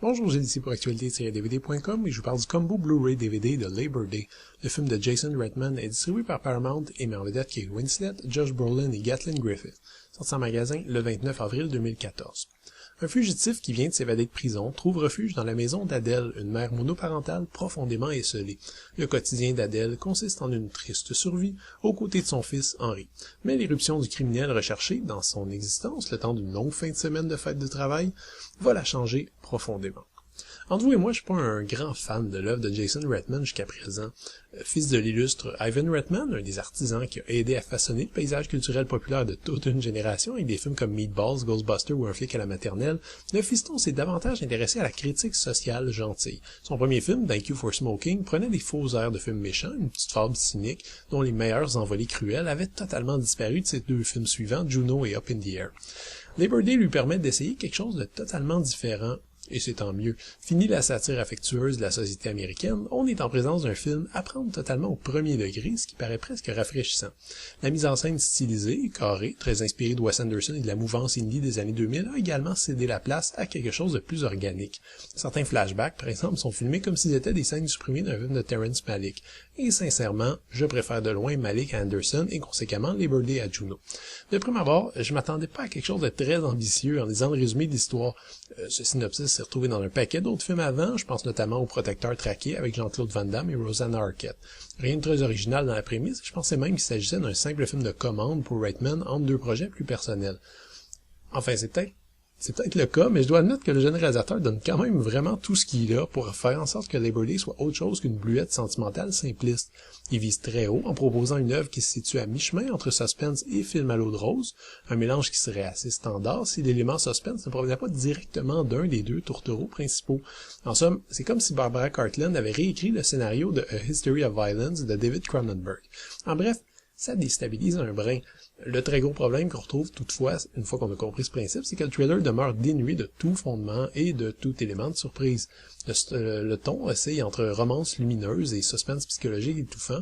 Bonjour, j'ai ici pour actualité-dvd.com et je vous parle du combo Blu-ray DVD de Labor Day. Le film de Jason Reitman est distribué par Paramount et met en vedette Kate Winslet, Josh Brolin et Gatlin Griffith. Sorti en magasin le 29 avril 2014. Un fugitif qui vient de s'évader de prison trouve refuge dans la maison d'Adèle, une mère monoparentale profondément esseulée. Le quotidien d'Adèle consiste en une triste survie aux côtés de son fils Henry. Mais l'éruption du criminel recherché dans son existence, le temps d'une longue fin de semaine de fête de travail, va la changer profondément. Entre vous et moi, je suis pas un grand fan de l'œuvre de Jason Reitman jusqu'à présent. Fils de l'illustre Ivan Reitman, un des artisans qui a aidé à façonner le paysage culturel populaire de toute une génération avec des films comme Meatballs, Ghostbusters ou Un flic à la maternelle, le fiston s'est davantage intéressé à la critique sociale gentille. Son premier film, Thank You for Smoking, prenait des faux airs de films méchants, une petite fable cynique, dont les meilleures envolées cruelles avaient totalement disparu de ses deux films suivants, Juno et Up in the Air. Labor Day lui permet d'essayer quelque chose de totalement différent. Et c'est tant mieux. Fini la satire affectueuse de la société américaine, on est en présence d'un film à prendre totalement au premier degré, ce qui paraît presque rafraîchissant. La mise en scène stylisée, carrée, très inspirée de Wes Anderson et de la mouvance indie des années 2000 a également cédé la place à quelque chose de plus organique. Certains flashbacks, par exemple, sont filmés comme s'ils étaient des scènes supprimées d'un film de Terrence Malick. Et sincèrement, je préfère de loin Malick à Anderson et conséquemment Labor Day à Juno. De prime abord, je m'attendais pas à quelque chose de très ambitieux en lisant le résumé de l'histoire. Ce synopsis s'est retrouvé dans un paquet d'autres films avant, je pense notamment au Protecteur traqué avec Jean-Claude Van Damme et Rosanna Arquette. Rien de très original dans la prémisse, je pensais même qu'il s'agissait d'un simple film de commande pour Reitman entre deux projets plus personnels. Enfin, c'est peut-être le cas, mais je dois admettre que le jeune réalisateur donne quand même vraiment tout ce qu'il a pour faire en sorte que Labor Day soit autre chose qu'une bluette sentimentale simpliste. Il vise très haut en proposant une œuvre qui se situe à mi-chemin entre suspense et film à l'eau de rose, un mélange qui serait assez standard si l'élément suspense ne provenait pas directement d'un des deux tourtereaux principaux. En somme, c'est comme si Barbara Cartland avait réécrit le scénario de A History of Violence de David Cronenberg. En bref, ça déstabilise un brin. Le très gros problème qu'on retrouve toutefois, une fois qu'on a compris ce principe, c'est que le trailer demeure dénué de tout fondement et de tout élément de surprise. Le ton oscille entre romance lumineuse et suspense psychologique étouffant,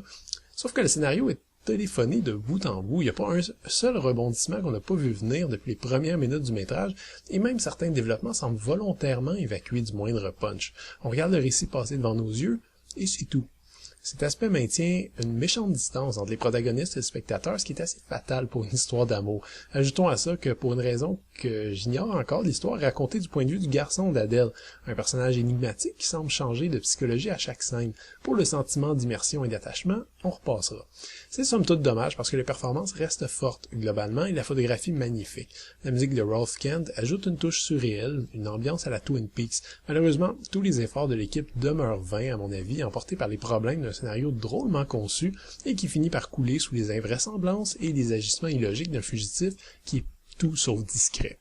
sauf que le scénario est téléphoné de bout en bout. Il n'y a pas un seul rebondissement qu'on n'a pas vu venir depuis les premières minutes du métrage, et même certains développements semblent volontairement évacuer du moindre punch. On regarde le récit passer devant nos yeux, et c'est tout. Cet aspect maintient une méchante distance entre les protagonistes et le spectateur, ce qui est assez fatal pour une histoire d'amour. Ajoutons à ça que, pour une raison que j'ignore encore, l'histoire est racontée du point de vue du garçon d'Adèle, un personnage énigmatique qui semble changer de psychologie à chaque scène. Pour le sentiment d'immersion et d'attachement, on repassera. C'est somme toute dommage parce que les performances restent fortes globalement et la photographie magnifique. La musique de Rolf Kent ajoute une touche surréelle, une ambiance à la Twin Peaks. Malheureusement, tous les efforts de l'équipe demeurent vains à mon avis, emportés par les problèmes d'un scénario drôlement conçu et qui finit par couler sous les invraisemblances et les agissements illogiques d'un fugitif qui est tout sauf discret.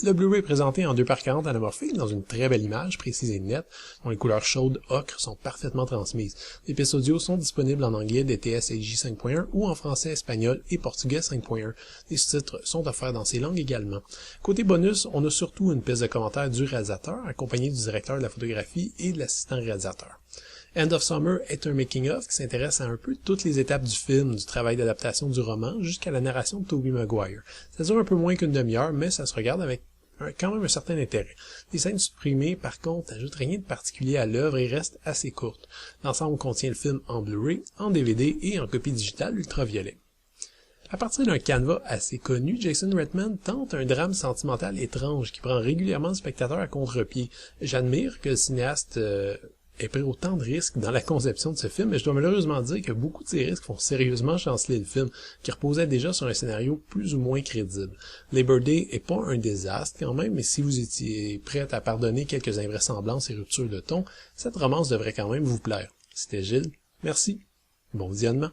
Le Blu-ray est présenté en 2:40 anamorphique dans une très belle image, précise et nette, dont les couleurs chaudes ocre sont parfaitement transmises. Les pistes audio sont disponibles en anglais DTS AJ 5.1 ou en français, espagnol et portugais 5.1. Les sous-titres sont offerts dans ces langues également. Côté bonus, on a surtout une piste de commentaires du réalisateur, accompagné du directeur de la photographie et de l'assistant réalisateur. End of Summer est un making-of qui s'intéresse à un peu toutes les étapes du film, du travail d'adaptation du roman jusqu'à la narration de Tobey Maguire. Ça dure un peu moins qu'une demi-heure, mais ça se regarde avec quand même un certain intérêt. Les scènes supprimées, par contre, n'ajoutent rien de particulier à l'œuvre et restent assez courtes. L'ensemble contient le film en Blu-ray, en DVD et en copie digitale ultraviolet. À partir d'un canevas assez connu, Jason Reitman tente un drame sentimental étrange qui prend régulièrement le spectateur à contre-pied. J'admire que le cinéaste ait pris autant de risques dans la conception de ce film, mais je dois malheureusement dire que beaucoup de ces risques font sérieusement chanceler le film, qui reposait déjà sur un scénario plus ou moins crédible. Labor Day est pas un désastre quand même, mais si vous étiez prêt à pardonner quelques invraisemblances et ruptures de ton, cette romance devrait quand même vous plaire. C'était Gilles, merci, bon visionnement.